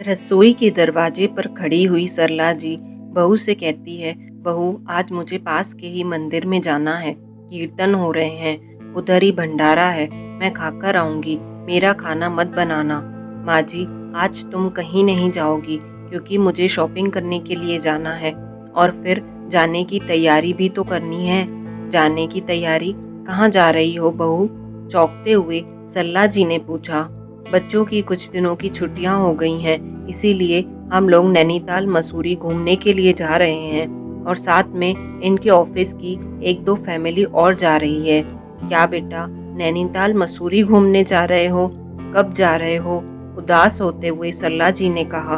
रसोई के दरवाजे पर खड़ी हुई सरला जी बहू से कहती है, बहू आज मुझे पास के ही मंदिर में जाना है। कीर्तन हो रहे हैं, उधर ही भंडारा है, मैं खाकर आऊंगी। मेरा खाना मत बनाना। माँ जी, आज तुम कहीं नहीं जाओगी क्योंकि मुझे शॉपिंग करने के लिए जाना है और फिर जाने की तैयारी भी तो करनी है। जाने की तैयारी? कहाँ जा रही हो बहू? चौंकते हुए सरला जी ने पूछा। बच्चों की कुछ दिनों की छुट्टियां हो गई हैं, इसीलिए हम लोग नैनीताल मसूरी घूमने के लिए जा रहे हैं और साथ में इनके ऑफिस की एक दो फैमिली और जा रही है। क्या बेटा, नैनीताल मसूरी घूमने जा रहे हो? कब जा रहे हो? उदास होते हुए सरला जी ने कहा।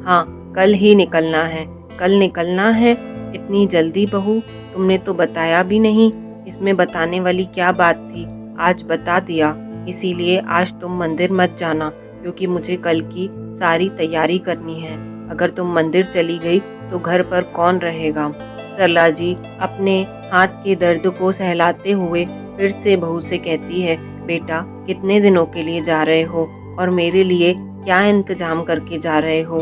हाँ, कल ही निकलना है। कल निकलना है? इतनी जल्दी बहू, तुमने तो बताया भी नहीं। इसमें बताने वाली क्या बात थी? आज बता दिया। इसीलिए आज तुम मंदिर मत जाना क्योंकि मुझे कल की सारी तैयारी करनी है। अगर तुम मंदिर चली गई तो घर पर कौन रहेगा? सरला जी अपने हाथ के दर्द को सहलाते हुए फिर से बहू से कहती है, बेटा कितने दिनों के लिए जा रहे हो और मेरे लिए क्या इंतजाम करके जा रहे हो?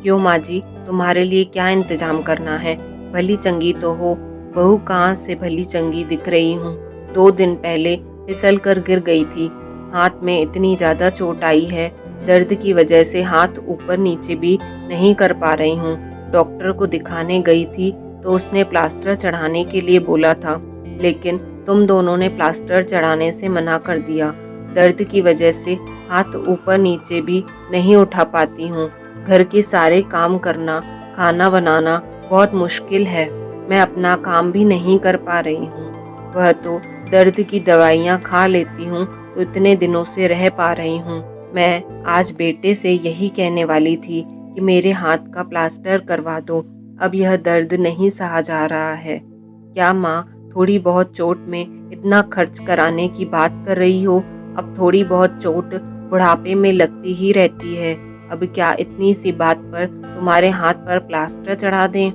क्यों माँ जी, तुम्हारे लिए क्या इंतजाम करना है? भली चंगी तो हो। बहू कहाँ से भली चंगी दिख रही हूँ? 2 दिन पहले फिसल कर गिर गई थी। हाथ में इतनी ज्यादा चोट आई है, दर्द की वजह से हाथ ऊपर नीचे भी नहीं कर पा रही हूँ। डॉक्टर को दिखाने गई थी तो उसने प्लास्टर चढ़ाने के लिए बोला था, लेकिन तुम दोनों ने प्लास्टर चढ़ाने से मना कर दिया। दर्द की वजह से हाथ ऊपर नीचे भी नहीं उठा पाती हूँ। घर के सारे काम करना, खाना बनाना बहुत मुश्किल है। मैं अपना काम भी नहीं कर पा रही हूँ। वह तो दर्द की दवाइयाँ खा लेती हूँ तो इतने दिनों से रह पा रही हूँ। मैं आज बेटे से यही कहने वाली थी कि मेरे हाथ का प्लास्टर करवा दो। अब यह दर्द नहीं सहा जा रहा है। क्या माँ, थोड़ी बहुत चोट में इतना खर्च कराने की बात कर रही हो? अब थोड़ी बहुत चोट बुढ़ापे में लगती ही रहती है। अब क्या इतनी सी बात पर तुम्हारे हाथ पर प्लास्टर चढ़ा दें?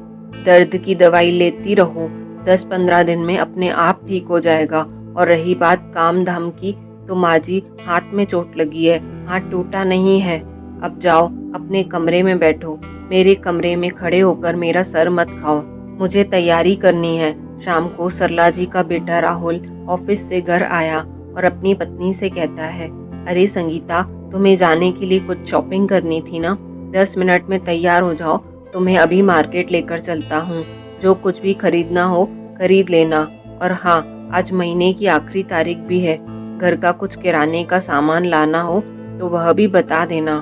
दर्द की दवाई लेती रहो, 10-15 दिन में अपने आप ठीक हो जाएगा। और रही बात काम धाम की, तो माँ जी हाथ में चोट लगी है, हाथ टूटा नहीं है। अब जाओ अपने कमरे में बैठो। मेरे कमरे में खड़े होकर मेरा सर मत खाओ। मुझे तैयारी करनी है। शाम को सरला जी का बेटा राहुल ऑफिस से घर आया और अपनी पत्नी से कहता है, अरे संगीता, तुम्हें जाने के लिए कुछ शॉपिंग करनी थी ना? 10 मिनट में तैयार हो जाओ, तुम्हें अभी मार्केट लेकर चलता हूँ। जो कुछ भी खरीदना हो खरीद लेना। और हाँ, आज महीने की आखिरी तारीख भी है। घर का कुछ किराने का सामान लाना हो तो वह भी बता देना।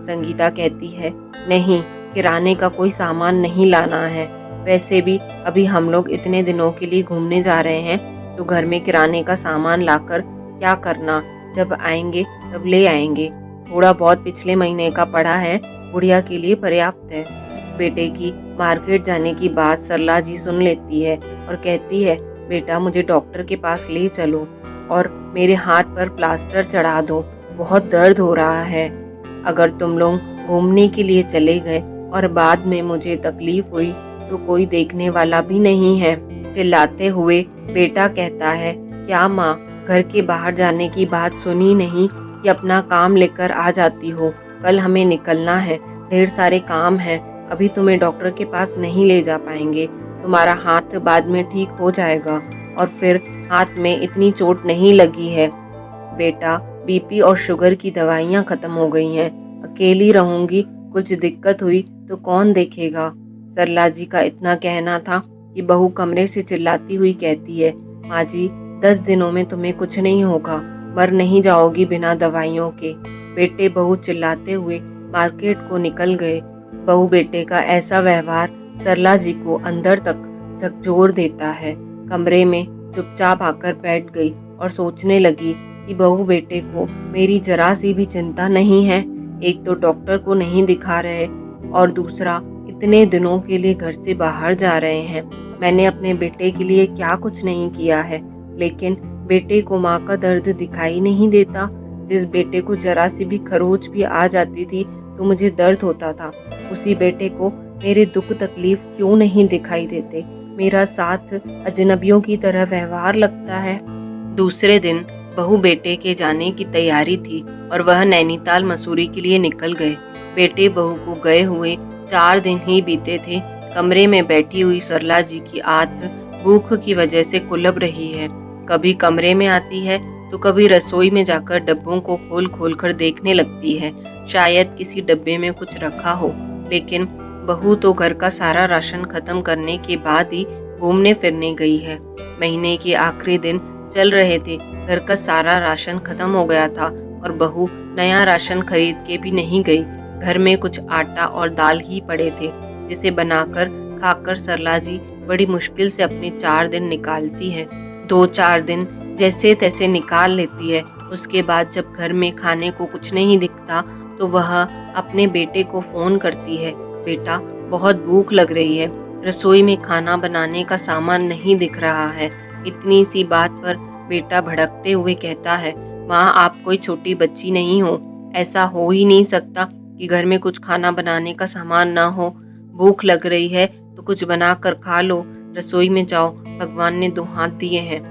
संगीता कहती है, नहीं, किराने का कोई सामान नहीं लाना है। वैसे भी अभी हम लोग इतने दिनों के लिए घूमने जा रहे हैं तो घर में किराने का सामान लाकर क्या करना? जब आएंगे तब ले आएंगे। थोड़ा बहुत पिछले महीने का पड़ा है, बुढ़िया के लिए पर्याप्त है। बेटे की मार्केट जाने की बात सरला जी सुन लेती है और कहती है, बेटा मुझे डॉक्टर के पास ले चलो और मेरे हाथ पर प्लास्टर चढ़ा दो, बहुत दर्द हो रहा है। अगर तुम लोग घूमने के लिए चले गए और बाद में मुझे तकलीफ हुई तो कोई देखने वाला भी नहीं है। चिल्लाते हुए बेटा कहता है, क्या माँ, घर के बाहर जाने की बात सुनी नहीं कि अपना काम लेकर आ जाती हो? कल हमें निकलना है, ढेर सारे काम हैं। अभी तुम्हें डॉक्टर के पास नहीं ले जा पाएंगे। तुम्हारा हाथ बाद में ठीक हो जाएगा और फिर हाथ में इतनी चोट नहीं लगी है। बेटा, बीपी और शुगर की दवाइयाँ खत्म हो गई हैं। अकेली रहूंगी, कुछ दिक्कत हुई तो कौन देखेगा? सरला जी का इतना कहना था कि बहू कमरे से चिल्लाती हुई कहती है, माँ जी, 10 दिनों में तुम्हें कुछ नहीं होगा, मर नहीं जाओगी बिना दवाइयों के। बेटे बहू चिल्लाते हुए मार्केट को निकल गए। बहू बेटे का ऐसा व्यवहार सरला जी को अंदर तक झकझोर देता है। कमरे में चुपचाप आकर बैठ गई और सोचने लगी कि बहू बेटे को मेरी जरा सी भी चिंता नहीं है। एक तो डॉक्टर को नहीं दिखा रहे और दूसरा इतने दिनों के लिए घर से बाहर जा रहे हैं। मैंने अपने बेटे के लिए क्या कुछ नहीं किया है, लेकिन बेटे को माँ का दर्द दिखाई नहीं देता। जिस बेटे को जरा सी भी खरोच भी आ जाती थी तो मुझे दर्द होता था, उसी बेटे को मेरे दुख तकलीफ क्यों नहीं दिखाई देते? मेरा साथ अजनबियों की तरह व्यवहार लगता है। दूसरे दिन बहू बेटे के जाने की तैयारी थी और वह नैनीताल मसूरी के लिए निकल गए। बेटे बहू को गए हुए 4 दिन ही बीते थे। कमरे में बैठी हुई सरला जी की आंत भूख की वजह से कुलब रही है। कभी कमरे में आती है तो कभी रसोई में जाकर डब्बों को खोल खोल कर देखने लगती है। शायद किसी डब्बे में कुछ रखा हो, लेकिन बहू तो घर का सारा राशन खत्म करने के बाद ही घूमने फिरने गई है। महीने के आखिरी दिन चल रहे थे, घर का सारा राशन खत्म हो गया था और बहू नया राशन खरीद के भी नहीं गई। घर में कुछ आटा और दाल ही पड़े थे, जिसे बनाकर खाकर सरला जी बड़ी मुश्किल से अपने 4 दिन निकालती है। 2-4 दिन जैसे तैसे निकाल लेती है। उसके बाद जब घर में खाने को कुछ नहीं दिखता तो वह अपने बेटे को फ़ोन करती है। बेटा, बहुत भूख लग रही है, रसोई में खाना बनाने का सामान नहीं दिख रहा है। इतनी सी बात पर बेटा भड़कते हुए कहता है, माँ आप कोई छोटी बच्ची नहीं हो, ऐसा हो ही नहीं सकता कि घर में कुछ खाना बनाने का सामान ना हो। भूख लग रही है तो कुछ बना कर खा लो, रसोई में जाओ, भगवान ने 2 हाथ दिए हैं।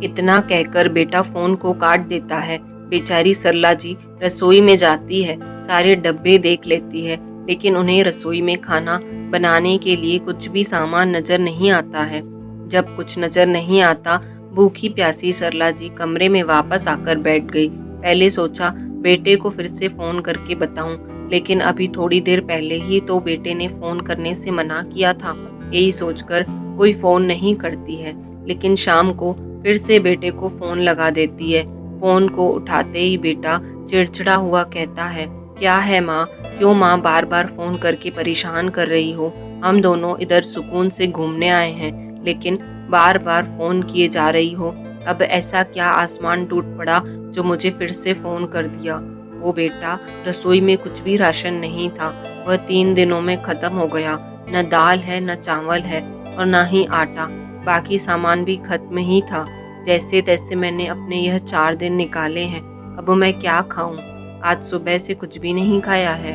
इतना कहकर बेटा फ़ोन को काट देता है। बेचारी सरला जी रसोई में जाती है, सारे डब्बे देख लेती है, लेकिन उन्हें रसोई में खाना बनाने के लिए कुछ भी सामान नज़र नहीं आता है। जब कुछ नज़र नहीं आता, भूखी प्यासी सरला जी कमरे में वापस आकर बैठ गई। पहले सोचा बेटे को फिर से फ़ोन करके बताऊं, लेकिन अभी थोड़ी देर पहले ही तो बेटे ने फ़ोन करने से मना किया था। यही सोचकर कोई फ़ोन नहीं करती है, लेकिन शाम को फिर से बेटे को फ़ोन लगा देती है। फ़ोन को उठाते ही बेटा चिड़चिड़ा हुआ कहता है, क्या है माँ, क्यों माँ बार बार फ़ोन करके परेशान कर रही हो? हम दोनों इधर सुकून से घूमने आए हैं, लेकिन बार बार फ़ोन किए जा रही हो। अब ऐसा क्या आसमान टूट पड़ा जो मुझे फिर से फ़ोन कर दिया? वो बेटा, रसोई में कुछ भी राशन नहीं था, वह 3 दिनों में ख़त्म हो गया। न दाल है, न चावल है और न ही आटा। बाकी सामान भी खत्म ही था। जैसे तैसे मैंने अपने यह 4 दिन निकाले हैं। अब मैं क्या खाऊं? आज सुबह से कुछ भी नहीं खाया है।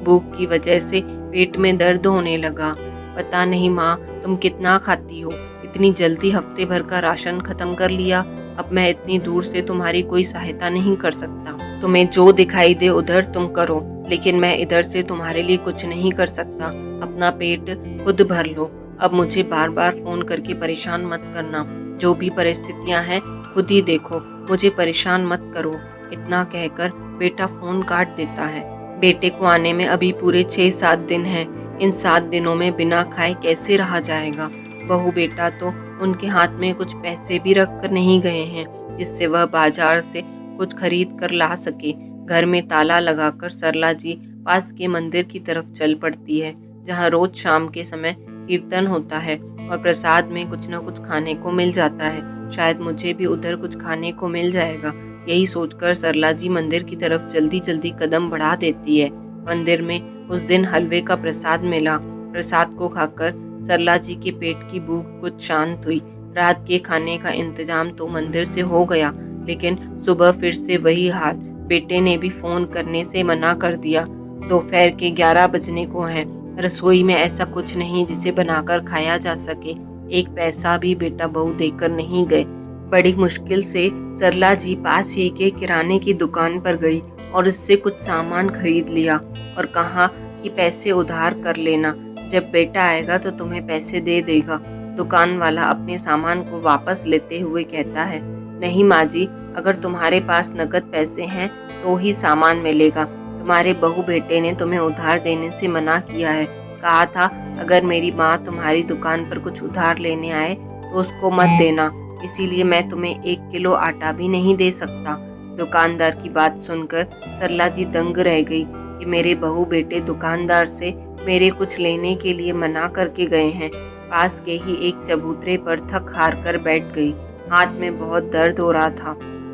भूख की वजह से पेट में दर्द होने लगा। पता नहीं माँ, तुम कितना खाती हो? इतनी जल्दी हफ्ते भर का राशन खत्म कर लिया। अब मैं इतनी दूर से तुम्हारी कोई सहायता नहीं कर सकता। तुम्हें जो दिखाई दे उधर तुम करो, लेकिन मैं इधर से तुम्हारे लिए कुछ नहीं कर सकता। अपना पेट खुद भर लो। अब मुझे बार बार फ़ोन करके परेशान मत करना। जो भी परिस्थितियां हैं खुद ही देखो, मुझे परेशान मत करो। इतना कहकर बेटा फ़ोन काट देता है। बेटे को आने में अभी पूरे 6-7 दिन हैं। इन 7 दिनों में बिना खाए कैसे रहा जाएगा? बहू बेटा तो उनके हाथ में कुछ पैसे भी रख कर नहीं गए हैं, जिससे वह बाजार से कुछ खरीद कर ला सके। घर में ताला लगाकर सरला जी पास के मंदिर की तरफ चल पड़ती है, जहाँ रोज शाम के समय कीर्तन होता है और प्रसाद में कुछ न कुछ खाने को मिल जाता है। शायद मुझे भी उधर कुछ खाने को मिल जाएगा। यही सोचकर सरला जी मंदिर की तरफ जल्दी जल्दी कदम बढ़ा देती है। मंदिर में उस दिन हलवे का प्रसाद मिला। प्रसाद को खाकर सरला जी के पेट की भूख कुछ शांत हुई। रात के खाने का इंतजाम तो मंदिर से हो गया, लेकिन सुबह फिर से वही हाल। बेटे ने भी फोन करने से मना कर दिया। दोपहर के 11 बजने को हैं। रसोई में ऐसा कुछ नहीं जिसे बनाकर खाया जा सके। एक पैसा भी बेटा बहू देकर नहीं गए। बड़ी मुश्किल से सरला जी पास ही के किराने की दुकान पर गई और उससे कुछ सामान खरीद लिया और कहा कि पैसे उधार कर लेना, जब बेटा आएगा तो तुम्हें पैसे दे देगा। दुकान वाला अपने सामान को वापस लेते हुए कहता है, नहीं माँ जी, अगर तुम्हारे पास नकद पैसे हैं तो ही सामान मिलेगा। तुम्हारे बहू बेटे ने तुम्हें उधार देने से मना किया है। कहा था अगर मेरी माँ तुम्हारी दुकान पर कुछ उधार लेने आए तो उसको मत देना, इसीलिए मैं तुम्हें 1 किलो आटा भी नहीं दे सकता। दुकानदार की बात सुनकर सरला जी दंग रह गई कि मेरे बहू बेटे दुकानदार से मेरे कुछ लेने के लिए मना करके गए हैं। पास के ही एक चबूतरे पर थक हार कर बैठ गई। हाथ में बहुत दर्द हो रहा था।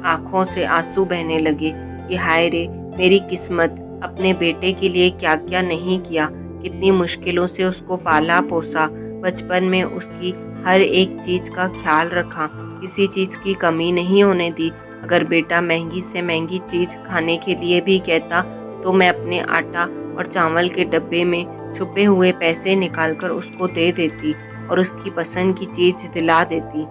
आंखों से आंसू बहने लगे कि हाय रे मेरी किस्मत, अपने बेटे के लिए क्या क्या नहीं किया, कितनी मुश्किलों से उसको पाला पोसा, बचपन में उसकी हर एक चीज का ख्याल रखा, किसी चीज की कमी नहीं होने दी। अगर बेटा महंगी से महंगी चीज खाने के लिए भी कहता तो मैं अपने आटा और चावल के डब्बे में छुपे हुए पैसे निकालकर उसको दे देती और उसकी पसंद की चीज दिला देती।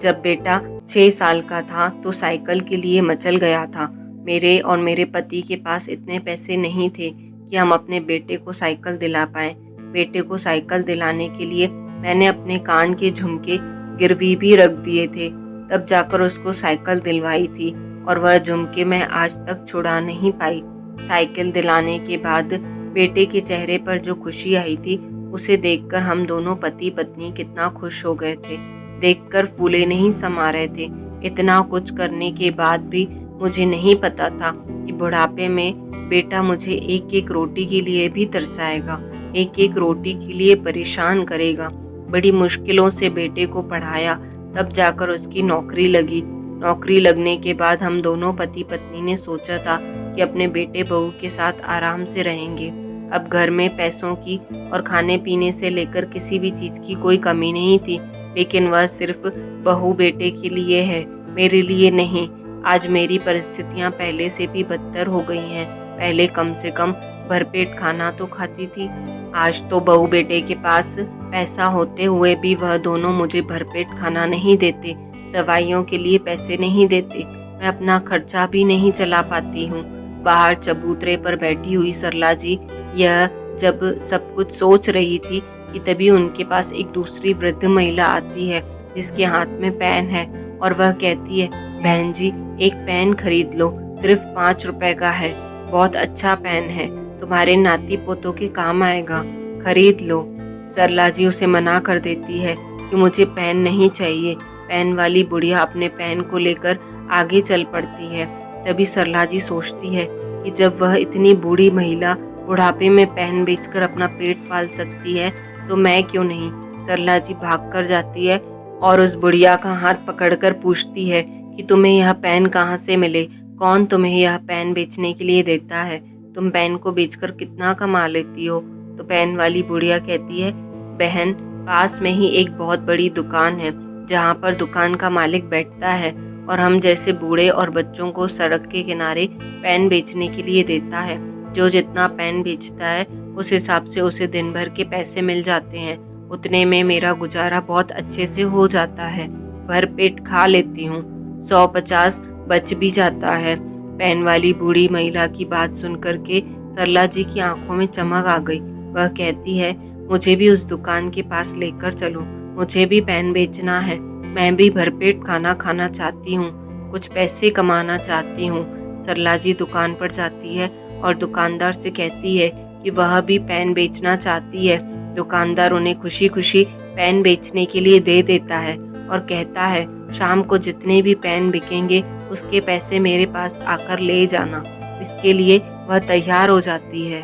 जब बेटा 6 साल का था तो साइकिल के लिए मचल गया था। मेरे और मेरे पति के पास इतने पैसे नहीं थे कि कि हम अपने बेटे को साइकिल दिला पाएँ। बेटे को साइकिल दिलाने के लिए मैंने अपने कान के झुमके गिरवी भी रख दिए थे, तब जाकर उसको साइकिल दिलवाई थी और वह झुमके मैं आज तक छुड़ा नहीं पाई। साइकिल दिलाने के बाद बेटे के चेहरे पर जो खुशी आई थी, उसे देखकर हम दोनों पति पत्नी कितना खुश हो गए थे। देखकर फूले नहीं समा रहे थे। इतना कुछ करने के बाद भी मुझे नहीं पता था कि बुढ़ापे में बेटा मुझे एक एक रोटी के लिए भी तरसाएगा, एक एक रोटी के लिए परेशान करेगा। बड़ी मुश्किलों से बेटे को पढ़ाया, तब जाकर उसकी नौकरी लगी। नौकरी लगने के बाद हम दोनों पति पत्नी ने सोचा था कि अपने बेटे बहू के साथ आराम से रहेंगे। अब घर में पैसों की और खाने पीने से लेकर किसी भी चीज़ की कोई कमी नहीं थी, लेकिन वह सिर्फ बहू बेटे के लिए है, मेरे लिए नहीं। आज मेरी परिस्थितियां पहले से भी बदतर हो गई हैं। पहले कम से कम भरपेट खाना तो खाती थी, आज तो बहू बेटे के पास पैसा होते हुए भी वह दोनों मुझे भरपेट खाना नहीं देते, दवाइयों के लिए पैसे नहीं देते। मैं अपना खर्चा भी नहीं चला पाती हूँ। बाहर चबूतरे पर बैठी हुई सरला जी यह जब सब कुछ सोच रही थी कि तभी उनके पास एक दूसरी वृद्ध महिला आती है, जिसके हाथ में पेन है, और वह कहती है, बहन जी एक पेन खरीद लो, सिर्फ 5 रुपए का है, बहुत अच्छा पेन है, तुम्हारे नाती पोतों के काम आएगा, खरीद लो। सरला जी उसे मना कर देती है कि मुझे पेन नहीं चाहिए। पेन वाली बुढ़िया अपने पेन को लेकर आगे चल पड़ती है। तभी सरला जी सोचती है कि जब वह इतनी बूढ़ी महिला बुढ़ापे में पेन बेचकर अपना पेट पाल सकती है, तो मैं क्यों नहीं। सरला जी भाग कर जाती है और उस बुढ़िया का हाथ पकड़कर पूछती है कि तुम्हें यह पेन कहाँ से मिले, कौन तुम्हें यह पेन बेचने के लिए देता है, तुम पेन को बेचकर कितना कमा लेती हो। तो पेन वाली बुढ़िया कहती है, बहन पास में ही एक बहुत बड़ी दुकान है, जहाँ पर दुकान का मालिक बैठता है और हम जैसे बूढ़े और बच्चों को सड़क के किनारे पेन बेचने के लिए देता है। जो जितना पेन बेचता है उस हिसाब से उसे दिन भर के पैसे मिल जाते हैं। उतने में मेरा गुजारा बहुत अच्छे से हो जाता है, भर पेट खा लेती हूँ, 150 बच भी जाता है। पेन वाली बूढ़ी महिला की बात सुनकर के सरला जी की आंखों में चमक आ गई। वह कहती है, मुझे भी उस दुकान के पास लेकर चलो, मुझे भी पेन बेचना है, मैं भी भरपेट खाना खाना चाहती हूँ, कुछ पैसे कमाना चाहती हूँ। सरला जी दुकान पर जाती है और दुकानदार से कहती है कि वह भी पेन बेचना चाहती है। दुकानदार उन्हें खुशी खुशी पेन बेचने के लिए दे देता है और कहता है, शाम को जितने भी पेन बिकेंगे उसके पैसे मेरे पास आकर ले जाना। इसके लिए वह तैयार हो जाती है।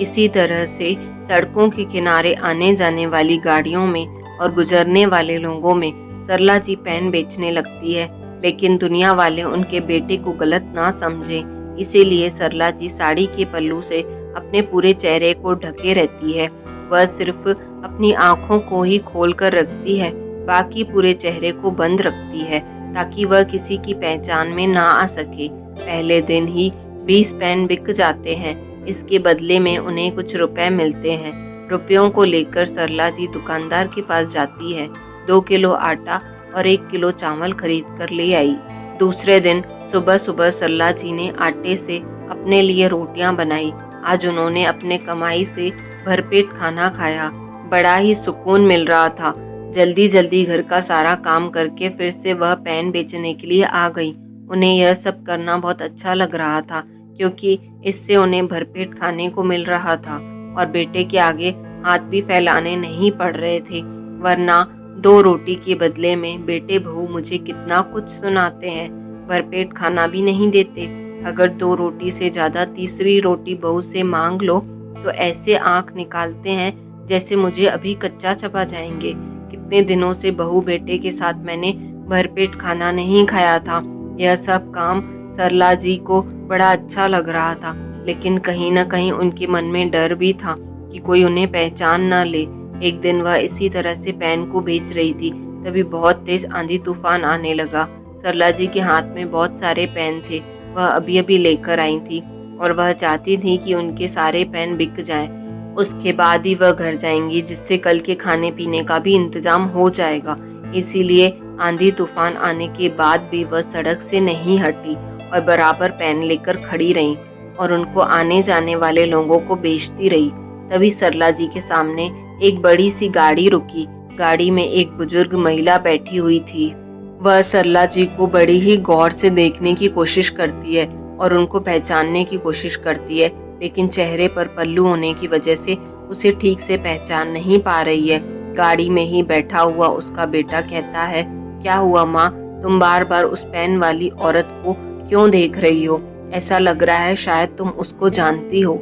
इसी तरह से सड़कों के किनारे आने जाने वाली गाड़ियों में और गुजरने वाले लोगों में सरला जी पेन बेचने लगती है, लेकिन दुनिया वाले उनके बेटे को गलत ना समझें, इसीलिए सरला जी साड़ी के पल्लू से अपने पूरे चेहरे को ढके रहती है। वह सिर्फ अपनी आंखों को ही खोल कर रखती है, बाकी पूरे चेहरे को बंद रखती है, ताकि वह किसी की पहचान में ना आ सके। पहले दिन ही 20 पेन बिक जाते हैं। इसके बदले में उन्हें कुछ रुपए मिलते हैं। रुपयों को लेकर सरला जी दुकानदार के पास जाती है। 2 किलो आटा और 1 किलो चावल खरीद कर ले आई। दूसरे दिन सुबह सुबह सरला जी ने आटे से अपने लिए रोटियां बनाई। आज उन्होंने अपने कमाई से भरपेट खाना खाया। बड़ा ही सुकून मिल रहा था। जल्दी जल्दी घर का सारा काम करके फिर से वह पेन बेचने के लिए आ गई। उन्हें यह सब करना बहुत अच्छा लग रहा था, क्योंकि इससे उन्हें भरपेट खाने को मिल रहा था और बेटे के आगे हाथ भी फैलाने नहीं पड़ रहे थे। वरना 2 रोटी के बदले में बेटे बहू मुझे कितना कुछ सुनाते हैं, भरपेट खाना भी नहीं देते। अगर 2 रोटी से ज्यादा तीसरी रोटी बहू से मांग लो तो ऐसे आंख निकालते हैं जैसे मुझे अभी कच्चा चबा जाएंगे। कितने दिनों से बहू बेटे के साथ मैंने भरपेट खाना नहीं खाया था। यह सब काम सरला जी को बड़ा अच्छा लग रहा था, लेकिन कहीं न कहीं उनके मन में डर भी था कि कोई उन्हें पहचान न ले। एक दिन वह इसी तरह से पेन को बेच रही थी, तभी बहुत तेज आंधी तूफान आने लगा। सरला जी के हाथ में बहुत सारे पेन थे, वह अभी अभी लेकर आई थी और वह चाहती थी कि उनके सारे पेन बिक जाएं। उसके बाद ही वह घर जाएंगी, जिससे कल के खाने पीने का भी इंतजाम हो जाएगा। इसीलिए आंधी तूफान आने के बाद भी वह सड़क से नहीं हटी और बराबर पेन लेकर खड़ी रही। और उनको आने जाने वाले लोगों को बेचती रही। तभी सरला जी के सामने एक बड़ी सी गाड़ी रुकी। गाड़ी में एक बुजुर्ग महिला बैठी हुई थी। वह सरला जी को बड़ी ही गौर से देखने की कोशिश करती है और उनको पहचानने की कोशिश करती है, लेकिन चेहरे पर पल्लू होने की वजह से उसे ठीक से पहचान नहीं पा रही है। गाड़ी में ही बैठा हुआ उसका बेटा कहता है, क्या हुआ माँ, तुम बार बार उस पैन वाली औरत को क्यों देख रही हो? ऐसा लग रहा है शायद तुम उसको जानती हो।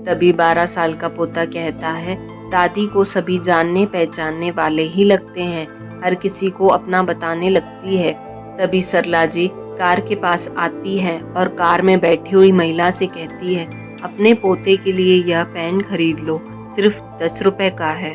तभी 12 साल का पोता कहता है, दादी को सभी जानने पहचानने वाले ही लगते हैं, हर किसी को अपना बताने लगती है। तभी सरला जी कार के पास आती है और कार में बैठी हुई महिला से कहती है, अपने पोते के लिए यह पेन खरीद लो, सिर्फ 10 रुपए का है।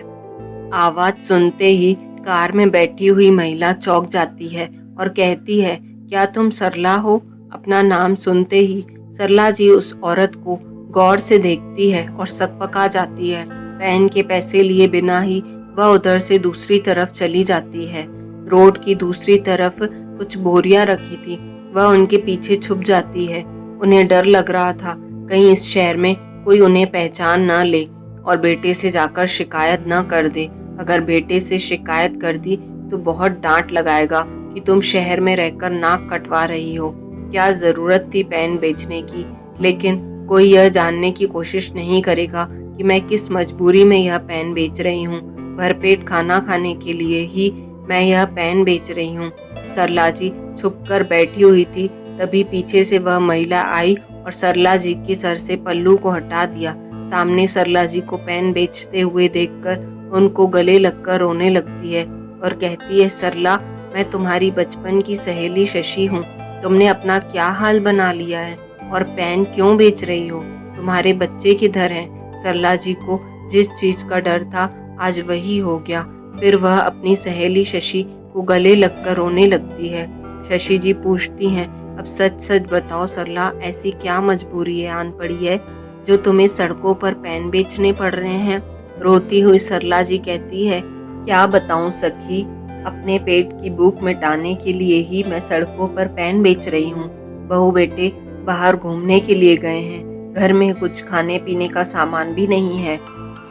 आवाज सुनते ही कार में बैठी हुई महिला चौंक जाती है और कहती है, क्या तुम सरला हो? अपना नाम सुनते ही सरला जी उस औरत को गौर से देखती है और सकपका जाती है। पेन के पैसे लिए बिना ही वह उधर से दूसरी तरफ चली जाती है। रोड की दूसरी तरफ कुछ बोरियां रखी थी, वह उनके पीछे छुप जाती है। उन्हें डर लग रहा था कहीं इस शहर में कोई उन्हें पहचान न ले और बेटे से जाकर शिकायत न कर दे। अगर बेटे से शिकायत कर दी तो बहुत डांट लगाएगा कि तुम शहर में रहकर नाक कटवा रही हो, क्या जरूरत थी पेन बेचने की। लेकिन कोई यह जानने की कोशिश नहीं करेगा कि मैं किस मजबूरी में यह पेन बेच रही हूँ। भरपेट खाना खाने के लिए ही मैं यह पेन बेच रही हूँ। सरला जी छुपकर बैठी हुई थी, तभी पीछे से वह महिला आई और सरला जी के सर से पल्लू को हटा दिया। सामने सरला जी को पेन बेचते हुए देखकर उनको गले लगकर रोने लगती है और कहती है, सरला, मैं तुम्हारी बचपन की सहेली शशि हूँ। तुमने अपना क्या हाल बना लिया है और पेन क्यों बेच रही हो? तुम्हारे बच्चे किधर हैं? सरला जी को जिस चीज का डर था आज वही हो गया। फिर वह अपनी सहेली शशि को गले लगकर रोने लगती है। शशि जी पूछती हैं, अब सच सच बताओ सरला, ऐसी क्या मजबूरी है आन पड़ी है जो तुम्हें सड़कों पर पेन बेचने पड़ रहे हैं? रोती हुई सरला जी कहती है, क्या बताऊं सखी, अपने पेट की भूख मिटाने के लिए ही मैं सड़कों पर पेन बेच रही हूँ। बहू बेटे बाहर घूमने के लिए गए हैं, घर में कुछ खाने पीने का सामान भी नहीं है।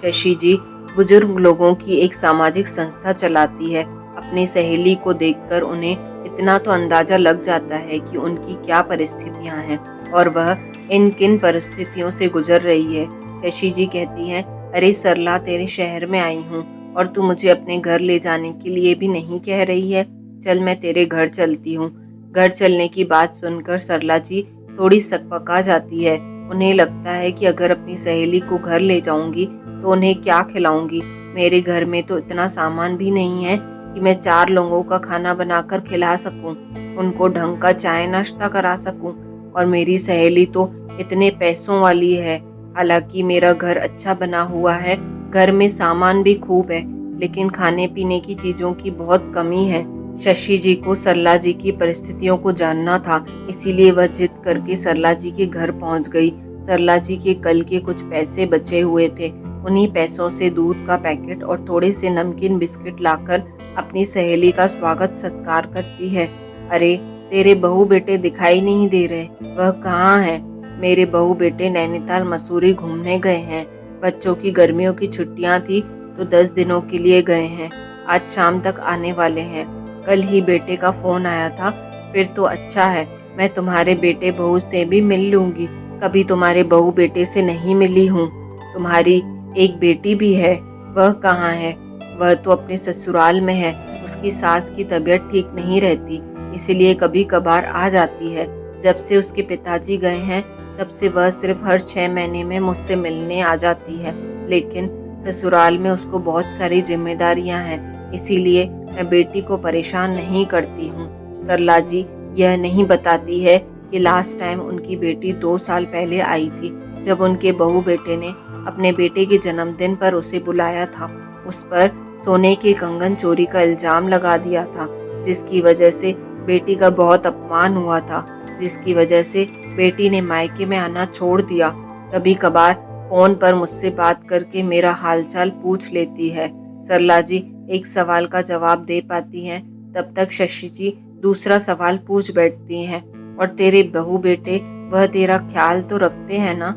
शशि जी बुजुर्ग लोगों की एक सामाजिक संस्था चलाती है। अपनी सहेली को देखकर उन्हें इतना तो अंदाजा लग जाता है कि उनकी क्या परिस्थितियां हैं और वह इन किन परिस्थितियों से गुजर रही है। शशि जी कहती हैं, अरे सरला, तेरे शहर में आई हूँ और तू मुझे अपने घर ले जाने के लिए भी नहीं कह रही है। चल मैं तेरे घर चलती हूँ। घर चलने की बात सुनकर सरला जी थोड़ी सकपका जाती है। उन्हें लगता है कि अगर अपनी सहेली को घर ले जाऊंगी तो उन्हें क्या खिलाऊंगी। मेरे घर में तो इतना सामान भी नहीं है कि मैं 4 लोगों का खाना बनाकर खिला सकूं, उनको ढंग का चाय नाश्ता करा सकूं। और मेरी सहेली तो इतने पैसों वाली है। हालांकि मेरा घर अच्छा बना हुआ है, घर में सामान भी खूब है, लेकिन खाने पीने की चीजों की बहुत कमी है। शशि जी को सरला जी की परिस्थितियों को जानना था, इसीलिए वह जिद करके सरला जी के घर पहुंच गई। सरला जी के कल के कुछ पैसे बचे हुए थे, उन्हीं पैसों से दूध का पैकेट और थोड़े से नमकीन बिस्किट लाकर अपनी सहेली का स्वागत सत्कार करती है। अरे, तेरे बहू बेटे दिखाई नहीं दे रहे, वह कहाँ है? मेरे बहू बेटे नैनीताल मसूरी घूमने गए हैं। बच्चों की गर्मियों की छुट्टियां थी तो 10 दिनों के लिए गए हैं, आज शाम तक आने वाले हैं। कल ही बेटे का फोन आया था। फिर तो अच्छा है, मैं तुम्हारे बेटे बहू से भी मिल लूंगी। कभी तुम्हारे बहू बेटे से नहीं मिली हूँ। तुम्हारी एक बेटी भी है, वह कहाँ है? वह तो अपने ससुराल में है, उसकी सास की तबीयत ठीक नहीं रहती, इसलिए कभी कभार आ जाती है। जब से उसके पिताजी गए हैं तब से वह सिर्फ हर 6 महीने में मुझसे मिलने आ जाती है, लेकिन ससुराल में उसको बहुत सारी जिम्मेदारियां हैं, इसीलिए मैं बेटी को परेशान नहीं करती हूँ। सरला जी यह नहीं बताती है कि लास्ट टाइम उनकी बेटी 2 साल पहले आई थी, जब उनके बहू बेटे ने अपने बेटे के जन्मदिन पर उसे बुलाया था। उस पर सोने के कंगन चोरी का इल्जाम लगा दिया था, जिसकी वजह से बेटी का बहुत अपमान हुआ था, जिसकी वजह से बेटी ने मायके में आना छोड़ दिया। कभी कभार फोन पर मुझसे बात करके मेरा हालचाल पूछ लेती है। सरला जी एक सवाल का जवाब दे पाती हैं, तब तक शशि जी दूसरा सवाल पूछ बैठती हैं, और तेरे बहू बेटे वह तेरा ख्याल तो रखते हैं ना?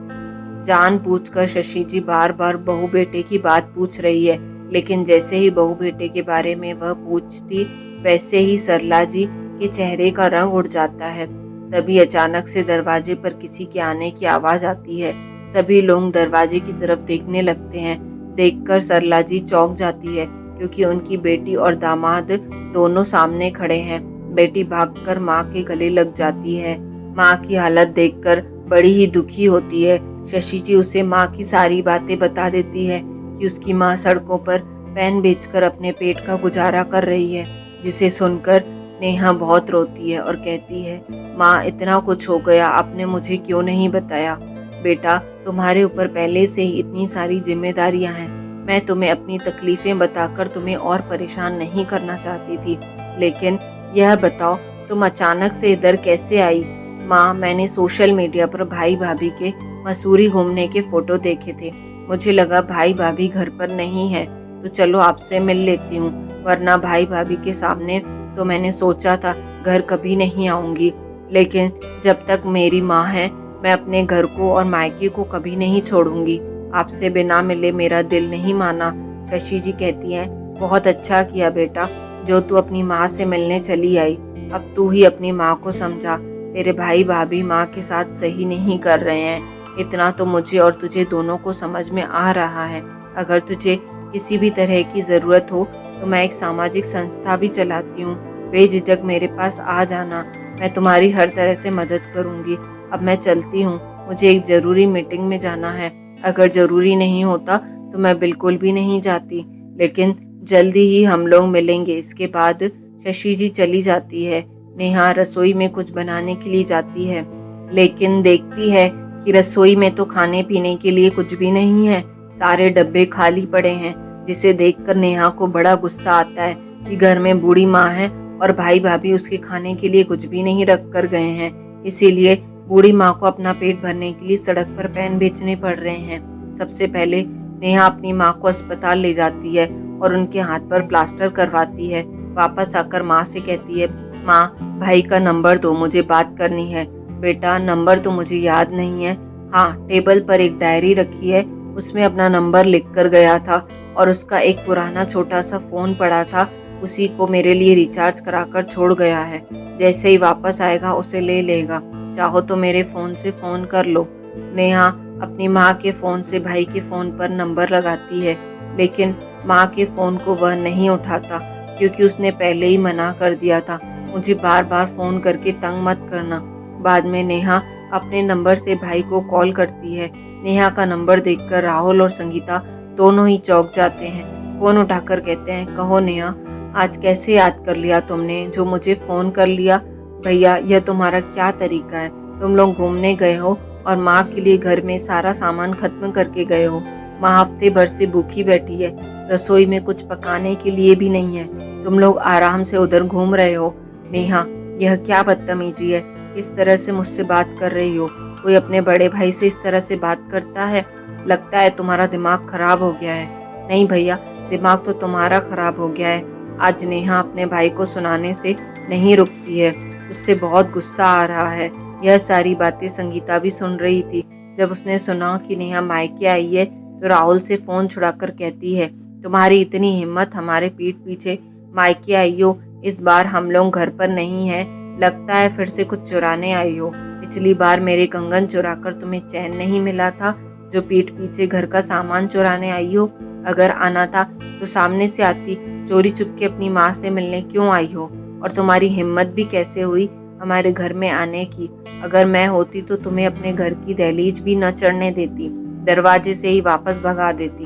जानबूझकर शशि जी बार बार बहू बेटे की बात पूछ रही है, लेकिन जैसे ही बहू बेटे के बारे में वह पूछती, वैसे ही सरला जी के चेहरे का रंग उड़ जाता है। तभी अचानक से दरवाजे पर किसी के आने की आवाज आती है। सभी लोग दरवाजे की तरफ देखने लगते हैं। देखकर सरला जी चौंक जाती है, क्योंकि उनकी बेटी और दामाद दोनों सामने खड़े हैं। बेटी भागकर माँ के गले लग जाती है। माँ की हालत देखकर बड़ी ही दुखी होती है। शशि जी उसे माँ की सारी बातें बता देती है कि उसकी माँ सड़कों पर पैन बेचकर अपने पेट का गुजारा कर रही है, जिसे सुनकर नेहा बहुत रोती है और कहती है, माँ इतना कुछ हो गया, आपने मुझे क्यों नहीं बताया? बेटा, तुम्हारे ऊपर पहले से ही इतनी सारी जिम्मेदारियां हैं। मैं तुम्हें अपनी तकलीफें बताकर तुम्हें और परेशान नहीं करना चाहती थी, लेकिन यह बताओ तुम अचानक से इधर कैसे आई? माँ, मैंने सोशल मीडिया पर भाई भाभी के मसूरी घूमने के फोटो देखे थे। मुझे लगा भाई भाभी घर पर नहीं है, तो चलो आपसे मिल लेती हूँ, वरना भाई भाभी के सामने तो मैंने सोचा था घर कभी नहीं आऊंगी, लेकिन जब तक मेरी माँ है मैं अपने घर को और मायके को कभी नहीं छोड़ूंगी। आपसे बिना मिले मेरा दिल नहीं माना। शशि जी कहती हैं, बहुत अच्छा किया बेटा, जो तू अपनी माँ से मिलने चली आई। अब तू ही अपनी माँ को समझा। तेरे भाई भाभी माँ के साथ सही नहीं कर रहे हैं, इतना तो मुझे और तुझे दोनों को समझ में आ रहा है। अगर तुझे किसी भी तरह की ज़रूरत हो तो मैं एक सामाजिक संस्था भी चलाती हूँ, बेझिझक मेरे पास आ जाना, मैं तुम्हारी हर तरह से मदद करूँगी। अब मैं चलती हूँ, मुझे एक ज़रूरी मीटिंग में जाना है। अगर ज़रूरी नहीं होता तो मैं बिल्कुल भी नहीं जाती, लेकिन जल्दी ही हम लोग मिलेंगे। इसके बाद शशि जी चली जाती है। नेहा रसोई में कुछ बनाने के लिए जाती है, लेकिन देखती है कि रसोई में तो खाने पीने के लिए कुछ भी नहीं है। सारे डब्बे खाली पड़े हैं, जिसे देखकर नेहा को बड़ा गुस्सा आता है कि घर में बूढ़ी माँ है और भाई भाभी उसके खाने के लिए कुछ भी नहीं रख कर गए हैं। इसीलिए बूढ़ी माँ को अपना पेट भरने के लिए सड़क पर पैन बेचने पड़ रहे हैं। सबसे पहले नेहा अपनी माँ को अस्पताल ले जाती है और उनके हाथ पर प्लास्टर करवाती है। वापस आकर माँ से कहती है, माँ, भाई का नंबर दो, मुझे बात करनी है। बेटा, नंबर तो मुझे याद नहीं है। हाँ, टेबल पर एक डायरी रखी है, उसमें अपना नंबर लिख कर गया था और उसका एक पुराना छोटा सा फ़ोन पड़ा था, उसी को मेरे लिए रिचार्ज कराकर छोड़ गया है। जैसे ही वापस आएगा उसे ले लेगा। चाहो तो मेरे फ़ोन से फ़ोन कर लो। नेहा अपनी माँ के फ़ोन से भाई के फ़ोन पर नंबर लगाती है, लेकिन माँ के फ़ोन को वह नहीं उठाता, क्योंकि उसने पहले ही मना कर दिया था, मुझे बार बार फ़ोन करके तंग मत करना। बाद में नेहा अपने नंबर से भाई को कॉल करती है। नेहा का नंबर देखकर राहुल और संगीता दोनों ही चौंक जाते हैं। फ़ोन उठाकर कहते हैं, कहो नेहा, आज कैसे याद कर लिया तुमने, जो मुझे फ़ोन कर लिया? भैया, यह तुम्हारा क्या तरीका है? तुम लोग घूमने गए हो और माँ के लिए घर में सारा सामान खत्म करके गए हो। माँ हफ्ते भर से भूखी बैठी है, रसोई में कुछ पकाने के लिए भी नहीं है। तुम लोग आराम से उधर घूम रहे हो। नेहा, यह क्या बदतमीजी है? किस तरह से मुझसे बात कर रही हो? कोई अपने बड़े भाई से इस तरह से बात करता है? लगता है तुम्हारा दिमाग खराब हो गया है। नहीं भैया, दिमाग तो तुम्हारा खराब हो गया है। आज नेहा अपने भाई को सुनाने से नहीं रुकती है, उससे बहुत गुस्सा आ रहा है। यह सारी बातें संगीता भी सुन रही थी। जब उसने सुना कि नेहा मायके आई है तो राहुल से फ़ोन छुड़ाकर कहती है, तुम्हारी इतनी हिम्मत, हमारे पीठ पीछे मायके आई हो। इस बार हम लोग घर पर नहीं है, लगता है फिर से कुछ चुराने आई हो। पिछली बार मेरे कंगन चुराकर तुम्हें चैन नहीं मिला था, जो पीठ पीछे घर का सामान चुराने आई हो। अगर आना था तो सामने से आती, चोरी चुपके अपनी माँ से मिलने क्यों आई हो? और तुम्हारी हिम्मत भी कैसे हुई हमारे घर में आने की? अगर मैं होती तो तुम्हें अपने घर की दहलीज भी न चढ़ने देती, दरवाजे से ही वापस भगा देती।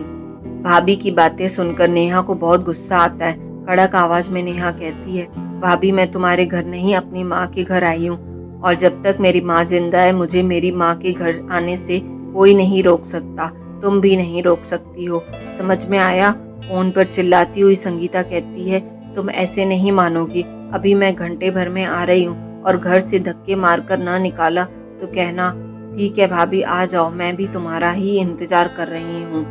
भाभी की बातें सुनकर नेहा को बहुत गुस्सा आता है। कड़क आवाज में नेहा कहती है, भाभी, मैं तुम्हारे घर नहीं, अपनी माँ के घर आई हूँ, और जब तक मेरी माँ जिंदा है मुझे मेरी माँ के घर आने से कोई नहीं रोक सकता। तुम भी नहीं रोक सकती हो, समझ में आया? फोन पर चिल्लाती हुई संगीता कहती है, तुम ऐसे नहीं मानोगी। अभी मैं घंटे भर में आ रही हूँ, और घर से धक्के मारकर ना निकाला तो कहना। ठीक है भाभी, आ जाओ, मैं भी तुम्हारा ही इंतजार कर रही हूँ।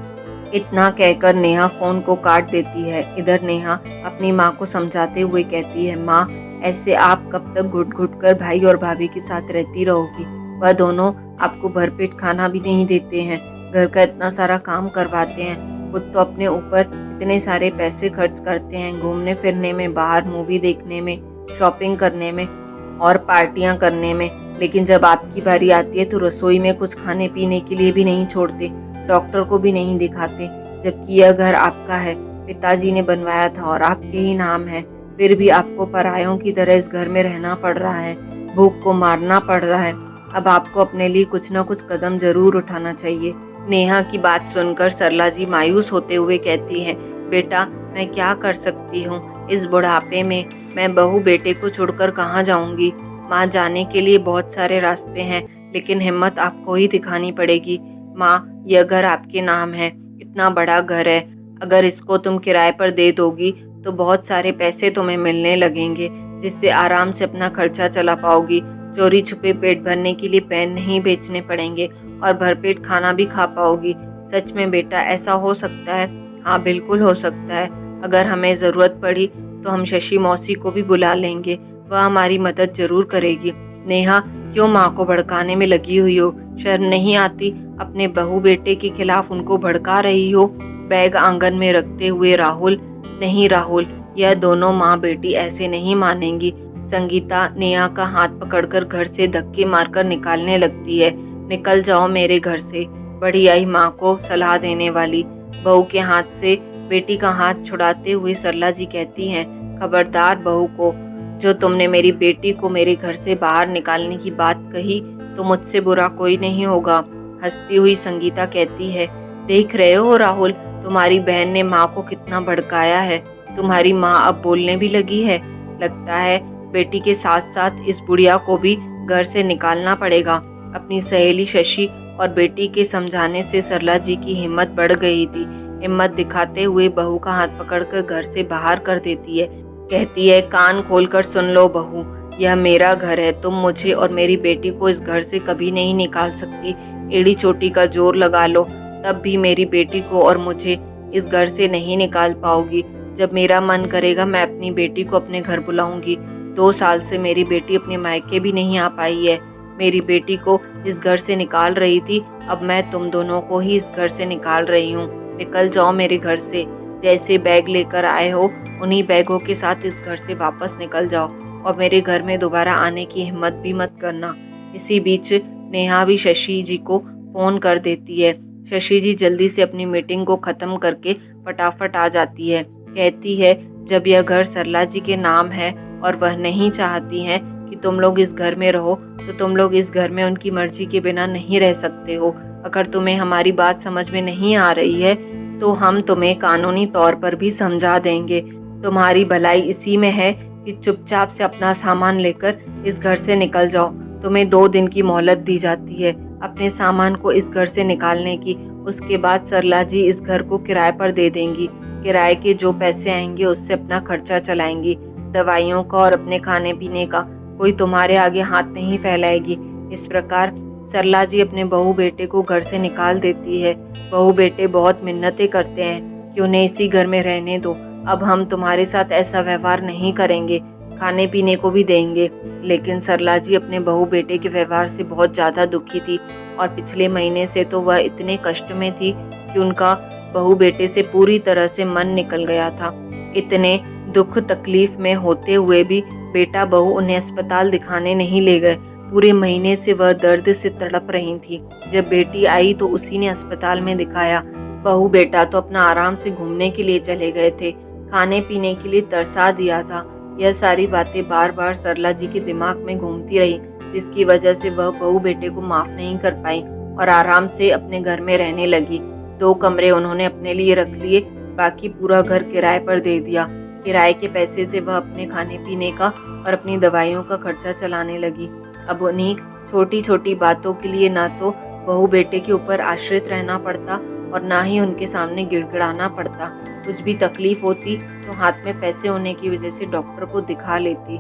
इतना कहकर नेहा फोन को काट देती है। इधर नेहा अपनी माँ को समझाते हुए कहती है, माँ, ऐसे आप कब तक घुट घुट कर भाई और भाभी के साथ रहती रहोगी? वह दोनों आपको भरपेट खाना भी नहीं देते हैं, घर का इतना सारा काम करवाते हैं, खुद तो अपने ऊपर इतने सारे पैसे खर्च करते हैं घूमने फिरने में, बाहर मूवी देखने में, शॉपिंग करने में और पार्टियां करने में, लेकिन जब आपकी बारी आती है तो रसोई में कुछ खाने पीने के लिए भी नहीं छोड़ते, डॉक्टर को भी नहीं दिखाते, जबकि यह घर आपका है, पिताजी ने बनवाया था और आपके ही नाम है। फिर भी आपको परायों की तरह इस घर में रहना पड़ रहा है, भूख को मारना पड़ रहा है। अब आपको अपने लिए कुछ न कुछ कदम जरूर उठाना चाहिए। नेहा की बात सुनकर सरला जी मायूस होते हुए कहती है, बेटा मैं क्या कर सकती हूँ, इस बुढ़ापे में मैं बहू बेटे को छोड़कर कहाँ जाऊंगी। माँ, जाने के लिए बहुत सारे रास्ते हैं, लेकिन हिम्मत आपको ही दिखानी पड़ेगी। माँ, यह घर आपके नाम है, इतना बड़ा घर है, अगर इसको तुम किराए पर दे दोगी तो बहुत सारे पैसे तुम्हें मिलने लगेंगे, जिससे आराम से अपना खर्चा चला पाओगी। चोरी छुपे पेट भरने के लिए पेन नहीं बेचने पड़ेंगे और भरपेट खाना भी खा पाओगी। सच में बेटा, ऐसा हो सकता है? हाँ, बिल्कुल हो सकता है। अगर हमें ज़रूरत पड़ी तो हम शशि मौसी को भी बुला लेंगे, वह हमारी मदद जरूर करेगी। नेहा, क्यों माँ को भड़काने में लगी हुई हो? शर्म नहीं आती? अपने बहू बेटे के खिलाफ उनको भड़का रही हो। बैग आंगन में रखते हुए राहुल, नहीं राहुल, यह दोनों माँ बेटी ऐसे नहीं मानेंगी। संगीता नेहा का हाथ पकड़कर घर से धक्के मारकर निकालने लगती है। निकल जाओ मेरे घर से। बड़ी आई माँ को सलाह देने वाली। बहू के हाथ से बेटी का हाथ छुड़ाते हुए सरला जी कहती हैं, खबरदार बहू को, जो तुमने मेरी बेटी को मेरे घर से बाहर निकालने की बात कही तो मुझसे बुरा कोई नहीं होगा। हंसती हुई संगीता कहती है, देख रहे हो राहुल, तुम्हारी बहन ने माँ को कितना भड़काया है। तुम्हारी माँ अब बोलने भी लगी है। लगता है बेटी के साथ साथ इस बुढ़िया को भी घर से निकालना पड़ेगा। अपनी सहेली शशि और बेटी के समझाने से सरला जी की हिम्मत बढ़ गई थी। हिम्मत दिखाते हुए बहू का हाथ पकड़कर घर से बाहर कर देती है। कहती है, कान खोलकर सुन लो बहू, यह मेरा घर है, तुम मुझे और मेरी बेटी को इस घर से कभी नहीं निकाल सकती। एड़ी चोटी का जोर लगा लो, तब भी मेरी बेटी को और मुझे इस घर से नहीं निकाल पाओगी। जब मेरा मन करेगा मैं अपनी बेटी को अपने घर बुलाऊंगी। 2 साल से मेरी बेटी अपने मायके भी नहीं आ पाई है। मेरी बेटी को इस घर से निकाल रही थी, अब मैं तुम दोनों को ही इस घर से निकाल रही हूँ। निकल जाओ मेरे घर से। जैसे बैग लेकर आए हो उन्हीं बैगों के साथ इस घर से वापस निकल जाओ और मेरे घर में दोबारा आने की हिम्मत भी मत करना। इसी बीच नेहा भी शशि जी को फोन कर देती है। शशि जी जल्दी से अपनी मीटिंग को खत्म करके फटाफट आ जाती है। कहती है, जब यह घर सरला जी के नाम है और वह नहीं चाहती हैं कि तुम लोग इस घर में रहो, तो तुम लोग इस घर में उनकी मर्जी के बिना नहीं रह सकते हो। अगर तुम्हें हमारी बात समझ में नहीं आ रही है तो हम तुम्हें कानूनी तौर पर भी समझा देंगे। तुम्हारी भलाई इसी में है कि चुपचाप से अपना सामान लेकर इस घर से निकल जाओ। तुम्हें 2 दिन की मोहलत दी जाती है अपने सामान को इस घर से निकालने की। उसके बाद सरला जी इस घर को किराए पर दे देंगी। किराए के जो पैसे आएंगे उससे अपना खर्चा चलाएंगी। दवाइयों का और अपने खाने पीने का कोई तुम्हारे आगे हाथ नहीं फैलाएगी। इस प्रकार सरला जी अपने बहू बेटे को घर से निकाल देती है। बहू बेटे बहुत मिन्नतें करते हैं कि उन्हें इसी घर में रहने दो, अब हम तुम्हारे साथ ऐसा व्यवहार नहीं करेंगे, खाने पीने को भी देंगे। लेकिन सरला जी अपने बहू बेटे के व्यवहार से बहुत ज़्यादा दुखी थी और पिछले महीने से तो वह इतने कष्ट में थी कि उनका बहू बेटे से पूरी तरह से मन निकल गया था। इतने दुख तकलीफ में होते हुए भी बेटा बहू उन्हें अस्पताल दिखाने नहीं ले गए। पूरे महीने से वह दर्द से तड़प रही थी। जब बेटी आई तो उसी ने अस्पताल में दिखाया। बहू बेटा तो अपना आराम से घूमने के लिए चले गए थे, खाने पीने के लिए तरसा दिया था। यह सारी बातें बार बार सरला जी के दिमाग में घूमती रही, जिसकी वजह से वह बहू बेटे को माफ नहीं कर पाई और आराम से अपने घर में रहने लगी। 2 कमरे उन्होंने अपने लिए रख लिए, बाकी पूरा घर किराए पर दे दिया। किराए के पैसे से वह अपने खाने पीने का और अपनी दवाइयों का खर्चा चलाने लगी। अब उन्हीं छोटी छोटी बातों के लिए ना तो बहू बेटे के ऊपर आश्रित रहना पड़ता और ना ही उनके सामने गिड़गिड़ाना पड़ता। कुछ भी तकलीफ होती तो हाथ में पैसे होने की वजह से डॉक्टर को दिखा लेती।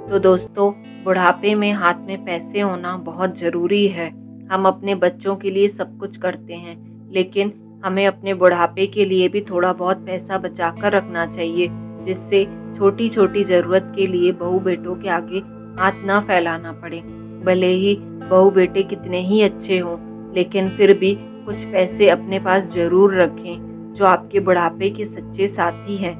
तो दोस्तों, बुढ़ापे में हाथ में पैसे होना बहुत ज़रूरी है। हम अपने बच्चों के लिए सब कुछ करते हैं, लेकिन हमें अपने बुढ़ापे के लिए भी थोड़ा बहुत पैसा बचा कर रखना चाहिए, जिससे छोटी छोटी ज़रूरत के लिए बहू बेटों के आगे हाथ न फैलाना पड़े। भले ही बहू बेटे कितने ही अच्छे हों, लेकिन फिर भी कुछ पैसे अपने पास ज़रूर रखें जो आपके बुढ़ापे के सच्चे साथी हैं।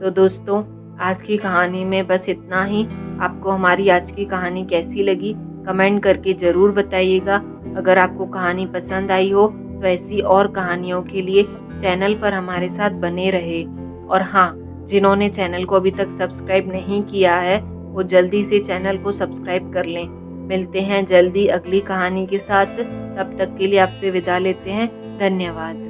तो दोस्तों, आज की कहानी में बस इतना ही। आपको हमारी आज की कहानी कैसी लगी कमेंट करके ज़रूर बताइएगा। अगर आपको कहानी पसंद आई हो तो ऐसी और कहानियों के लिए चैनल पर हमारे साथ बने रहे। और हाँ, जिन्होंने चैनल को अभी तक सब्सक्राइब नहीं किया है वो जल्दी से चैनल को सब्सक्राइब कर लें। मिलते हैं जल्दी अगली कहानी के साथ। तब तक के लिए आपसे विदा लेते हैं। धन्यवाद।